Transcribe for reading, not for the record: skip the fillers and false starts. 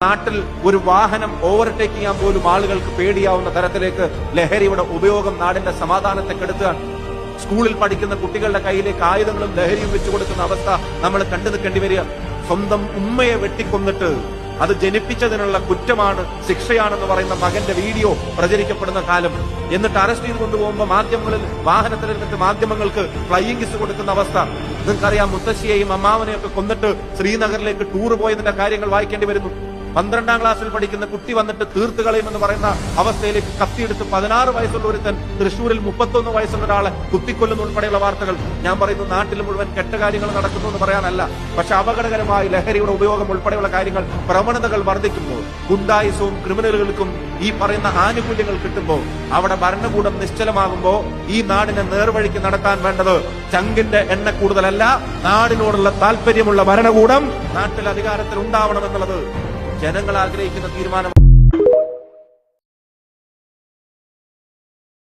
നാട്ടിൽ ഒരു വാഹനം ഓവർടേക്ക് ചെയ്യാൻ പോലും ആളുകൾക്ക് പേടിയാവുന്ന തരത്തിലേക്ക് ലഹരിയുടെ ഉപയോഗം നാടിന്റെ സമാധാനത്തെ കെടുത്തുകയാണ്. സ്കൂളിൽ പഠിക്കുന്ന കുട്ടികളുടെ കയ്യിലേക്ക് ആയുധങ്ങളും ലഹരിയും വെച്ചു കൊടുക്കുന്ന അവസ്ഥ നമ്മൾ കണ്ടു നിൽക്കേണ്ടി വരിക. സ്വന്തം ഉമ്മയെ വെട്ടിക്കൊന്നിട്ട് അത് ജനിപ്പിച്ചതിനുള്ള കുറ്റമാണ്, ശിക്ഷയാണെന്ന് പറയുന്ന മകന്റെ വീഡിയോ പ്രചരിക്കപ്പെടുന്ന കാലം. എന്നിട്ട് അറസ്റ്റ് ചെയ്ത് കൊണ്ടുപോകുമ്പോൾ മാധ്യമങ്ങളിൽ വാഹനത്തിലിരുന്നിട്ട് മാധ്യമങ്ങൾക്ക് ഫ്ലൈയിങ് കിസ് കൊടുക്കുന്ന അവസ്ഥ. നിങ്ങൾക്കറിയാം, മുത്തശ്ശിയെയും അമ്മാവനെയും ഒക്കെ കൊന്നിട്ട് ശ്രീനഗറിലേക്ക് ടൂർ പോയതിന്റെ കാര്യങ്ങൾ വായിക്കേണ്ടി വരുന്നു. 12ാം ക്ലാസ്സിൽ പഠിക്കുന്ന കുട്ടി വന്നിട്ട് തീർത്ത് കളയുമെന്ന് പറയുന്ന അവസ്ഥയിലേക്ക് കത്തിയെടുത്ത് 16 വയസ്സുള്ള ഒരുത്തൻ തൃശ്ശൂരിൽ 31 വയസ്സുള്ള ഒരാളെ കുത്തിക്കൊല്ലുന്ന ഉൾപ്പെടെയുള്ള വാർത്തകൾ. ഞാൻ പറയുന്നു, നാട്ടിൽ മുഴുവൻ കെട്ട കാര്യങ്ങൾ നടക്കുന്നു എന്ന് പറയാനല്ല, പക്ഷെ അപകടകരമായി ലഹരിയുടെ ഉപയോഗം ഉൾപ്പെടെയുള്ള കാര്യങ്ങൾ, പ്രവണതകൾ വർദ്ധിക്കുമ്പോൾ, ഗുണ്ടായിസവും ക്രിമിനലുകൾക്കും ഈ പറയുന്ന ആനുകൂല്യങ്ങൾ കിട്ടുമ്പോൾ, അവിടെ ഭരണകൂടം നിശ്ചലമാകുമ്പോൾ ഈ നാടിനെ നേർവഴിക്ക് നടത്താൻ വേണ്ടത് ചങ്കിന്റെ എണ്ണ കൂടുതലല്ല, നാടിനോടുള്ള താല്പര്യമുള്ള ഭരണകൂടം നാട്ടിൽ അധികാരത്തിൽ ഉണ്ടാവണമെന്നുള്ളത് ജനങ്ങൾ ആഗ്രഹിക്കുന്ന തീരുമാനം.